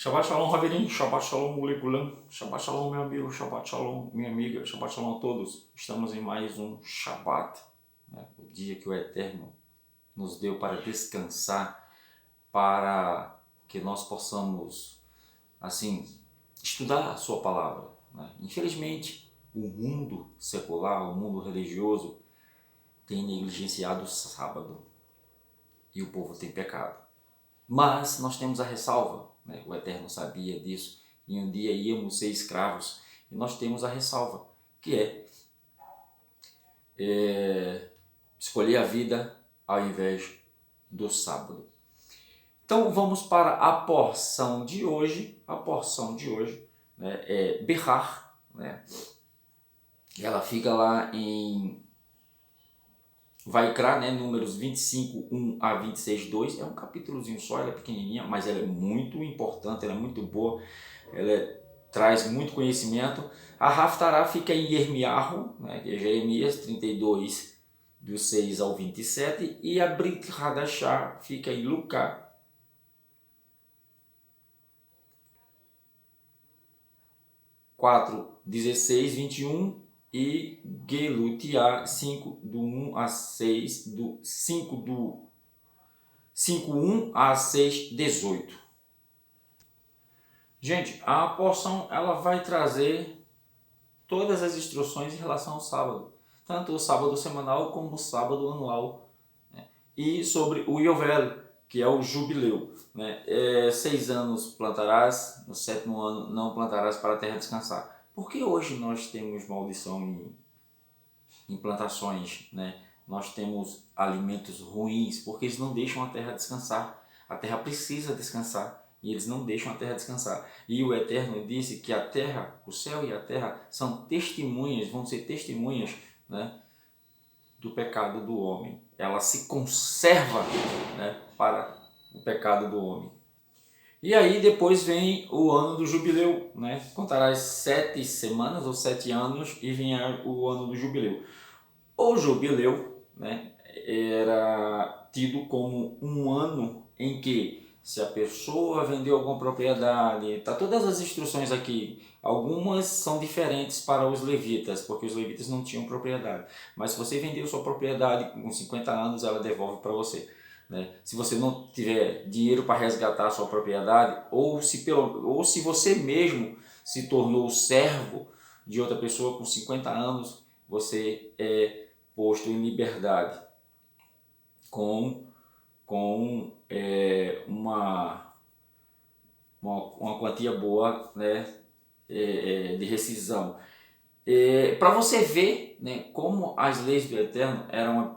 Shabbat Shalom, Haverim, Shabbat Shalom, Mulekulam, Shabbat Shalom, meu amigo, Shabbat Shalom, minha amiga, Shabbat Shalom a todos. Estamos em mais um Shabbat, né? O dia que o Eterno nos deu para descansar, para que nós possamos, assim, estudar a sua palavra, né? Infelizmente, o mundo secular, o mundo religioso, tem negligenciado o sábado e o povo tem pecado. Mas nós temos a ressalva, né? O Eterno sabia disso, e um dia íamos ser escravos, e nós temos a ressalva, que é escolher a vida ao invés do sábado. Então vamos para a porção de hoje. A porção de hoje, né, é Berrar, né? Ela fica lá em Vaikra, né, números 25, 1 a 26, 2. É um capítulozinho só, ela é pequenininha, mas ela é muito importante, ela é muito boa, traz muito conhecimento. A Haftará fica em Yirmiyahu, né, que é Jeremias 32, do 6 ao 27. E a Brit Hadashah fica em Lucas 4, 16, 21. E Gelutiá 5, do 1 a 6, do 1 a 6, 18. Gente, a porção ela vai trazer todas as instruções em relação ao sábado, tanto o sábado semanal como o sábado anual, né? E sobre o Yovel, que é o jubileu, né? 6 anos plantarás, no 7º ano não plantarás para a terra descansar. Por que hoje nós temos maldição em plantações, né? Nós temos alimentos ruins porque eles não deixam a terra descansar. A terra precisa descansar e eles não deixam a terra descansar. E o Eterno disse que a terra, o céu e a terra são testemunhas, vão ser testemunhas, né, do pecado do homem. Ela se conserva, né, para o pecado do homem. E aí depois vem o ano do jubileu, né? Contarás 7 semanas ou 7 anos e vem o ano do jubileu. O jubileu, né, era tido como um ano em que, se a pessoa vendeu alguma propriedade, tá todas as instruções aqui, algumas são diferentes para os levitas, porque os levitas não tinham propriedade, mas se você vendeu sua propriedade com 50 anos, ela devolve para você, né? Se você não tiver dinheiro para resgatar a sua propriedade, ou se você mesmo se tornou servo de outra pessoa com 50 anos, você é posto em liberdade com uma quantia boa, né, de rescisão. Para você ver, né, como as leis do Eterno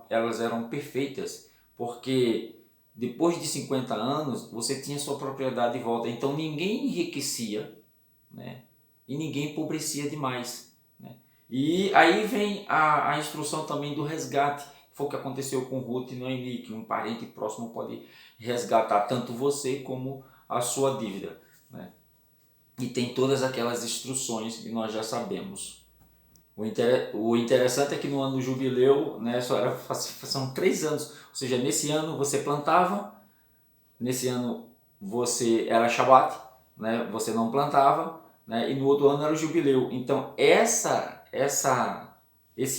elas eram perfeitas, porque depois de 50 anos você tinha sua propriedade de volta, então ninguém enriquecia, né, e ninguém empobrecia demais, né? E aí vem a instrução também do resgate, foi o que aconteceu com Ruth e Noemi, que um parente próximo pode resgatar tanto você como a sua dívida, né? E tem todas aquelas instruções que nós já sabemos. O interessante é que no ano do jubileu, né, são 3 anos, ou seja, nesse ano você plantava, nesse ano você era Shabat, né, você não plantava, né, e no outro ano era o jubileu. Então esse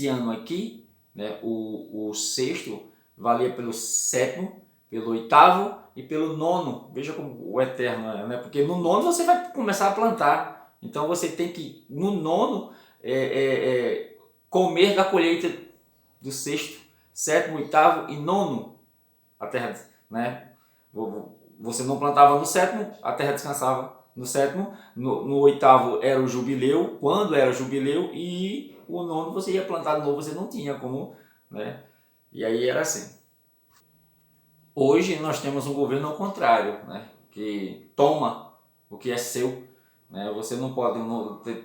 ano aqui, né, o sexto valia pelo 7º, pelo 8º e pelo 9º. Veja como o eterno é, né? Porque no 9º você vai começar a plantar. Então você tem que, no 9º, comer da colheita do 6º, 7º, 8º e 9º. A terra, né? Você não plantava no 7º, a terra descansava no 7º, no 8º era o jubileu, quando era o jubileu, e o 9º você ia plantar de novo, você não tinha como, né? E aí era assim. Hoje nós temos um governo ao contrário, né, que toma o que é seu, né? Você não pode,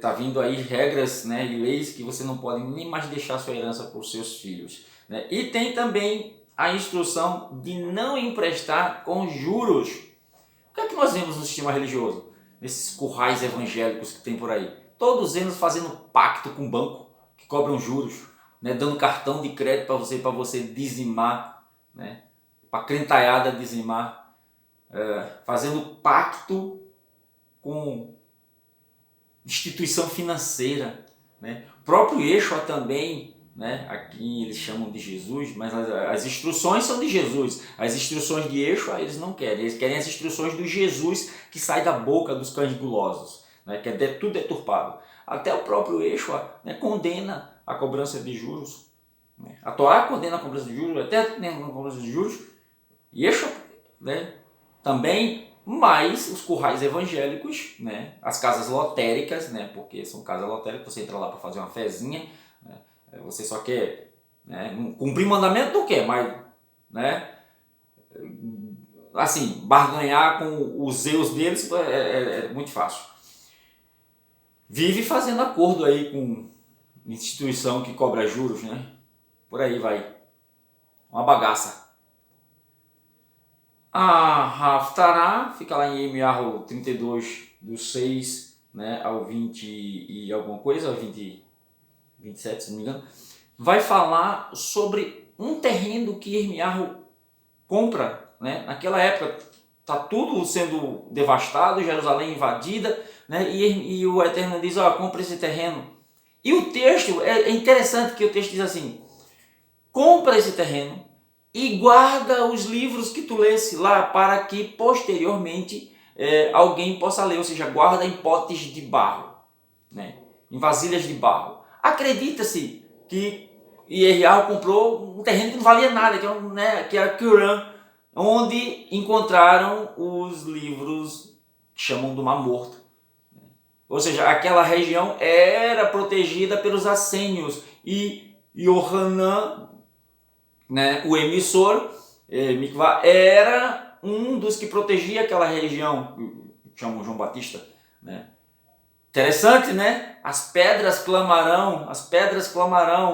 tá vindo aí regras, né, e leis que você não pode nem mais deixar sua herança para os seus filhos, né? E tem também a instrução de não emprestar com juros. O que é que nós vemos no sistema religioso? Nesses currais evangélicos que tem por aí. Todos eles fazendo pacto com o banco, que cobram juros, né? Dando cartão de crédito para você dizimar, né? Para a crentalhada dizimar, fazendo pacto com instituição financeira, né? O próprio Yeshua também, né? Aqui eles chamam de Jesus, mas as instruções são de Jesus. As instruções de Yeshua eles não querem, eles querem as instruções do Jesus que sai da boca dos cães gulosos, né? Que é tudo deturpado. Até o próprio Yeshua, né, condena a cobrança de juros, né? A Torá condena a cobrança de juros, até a cobrança de juros, Yeshua, né, também, mas os currais evangélicos, né, as casas lotéricas, né, porque são casas lotéricas, você entra lá para fazer uma fezinha, né, você só quer, né, cumprir mandamento não quer, mas, né, assim, barganhar com os Zeus deles é muito fácil. Vive fazendo acordo aí com instituição que cobra juros, né? Por aí vai. Uma bagaça. A Haftarah fica lá em Yirmiyahu 32, do 6, né, ao 20 e alguma coisa, ao 27, se não me engano, vai falar sobre um terreno que Yirmiyahu compra, né? Naquela época está tudo sendo devastado, Jerusalém invadida, né? E o Eterno diz, ó, compra esse terreno. E o texto, é interessante que o texto diz assim, compra esse terreno e guarda os livros que tu lesse lá para que posteriormente alguém possa ler, ou seja, guarda em potes de barro, né? Em vasilhas de barro. Acredita-se que Yirmiyahu comprou um terreno que não valia nada, que era Qumran, onde encontraram os livros que chamam do Mar Morto. Ou seja, aquela região era protegida pelos assênios e Yohanan, né, o emissor, Mikvah, era um dos que protegia aquela região, chamam João Batista, né? Interessante, né? As pedras clamarão,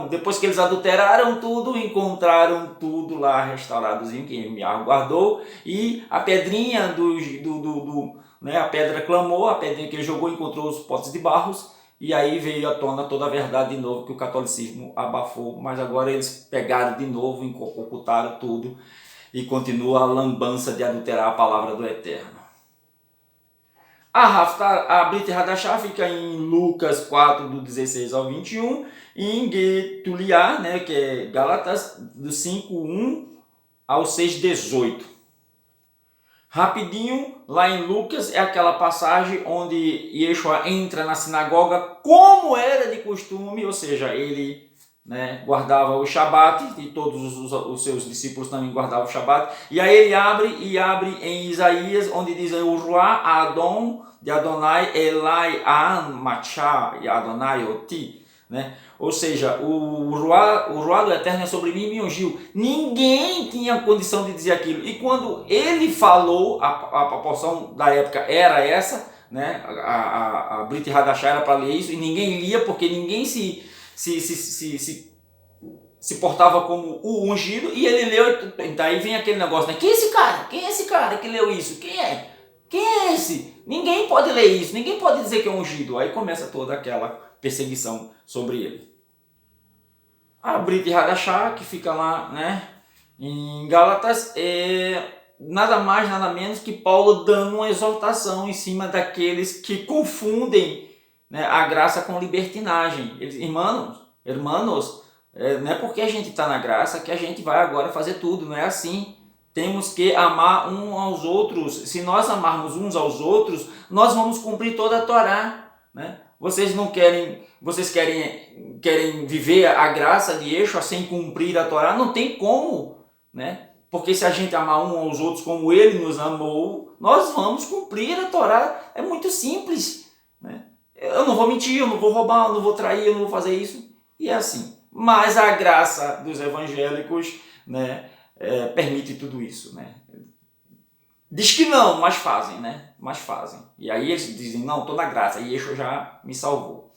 depois que eles adulteraram tudo, encontraram tudo lá restauradozinho, que Yirmiyahu guardou, e a pedrinha né, a pedra clamou, a pedrinha que ele jogou encontrou os potes de barros, e aí veio à tona toda a verdade de novo que o catolicismo abafou, mas agora eles pegaram de novo, ocultaram tudo, e continua a lambança de adulterar a palavra do Eterno. A Brit Hadashah fica em Lucas 4, do 16 ao 21, e em Getuliá, né, que é Gálatas, do 5, 1 ao 6, 18. Rapidinho, lá em Lucas, é aquela passagem onde Yeshua entra na sinagoga como era de costume, ou seja, ele, né, guardava o Shabat, e todos os seus discípulos também guardavam o Shabat, e aí ele abre em Isaías, onde diz o Ruach Adon de Adonai Elai An Machá e Adonai Oti, né? Ou seja, o Ruach do Eterno é sobre mim e me ungiu. Ninguém tinha condição de dizer aquilo. E quando ele falou, a proporção da época era essa, né? A Brit Hadashah era para ler isso, e ninguém lia, porque ninguém se portava como o ungido, e ele leu. Daí vem aquele negócio, né? Quem é esse cara? Quem é esse cara que leu isso? Quem é? Quem é esse? Ninguém pode ler isso, ninguém pode dizer que é ungido. Aí começa toda aquela perseguição sobre ele. A Brit Hadashah, que fica lá, né, em Gálatas, é nada mais, nada menos que Paulo dando uma exortação em cima daqueles que confundem, né, a graça com libertinagem. Eles, irmãos, não é porque a gente está na graça que a gente vai agora fazer tudo, não é assim. Temos que amar uns aos outros. Se nós amarmos uns aos outros, nós vamos cumprir toda a Torá, né? Vocês querem viver a graça de Yeshua sem cumprir a Torá? Não tem como, né? Porque se a gente amar uns aos outros como ele nos amou, nós vamos cumprir a Torá. É muito simples, né? Eu não vou mentir, eu não vou roubar, eu não vou trair, eu não vou fazer isso. E é assim. Mas a graça dos evangélicos, né, permite tudo isso, né? Diz que não, mas fazem, né? Mas fazem. E aí eles dizem, não, estou na graça, e Yeshua já me salvou.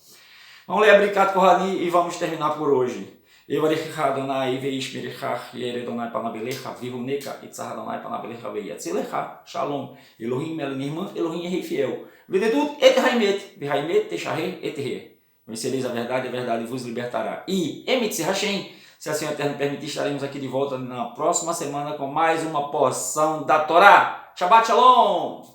Vamos ler a Bricat Korani e vamos terminar por hoje. Evarecha Adonai veishmerechach yeredonai panabelecha vihuneka itzah Adonai panabelecha veiatzilecha shalom Elohim el nirman Elohim é fiel. Vededut et haimet teshaher et he. Vencereis a verdade vos libertará. E emitzi Hashem, se assim o Eterno permitir, estaremos aqui de volta na próxima semana com mais uma porção da Torá. Shabbat Shalom!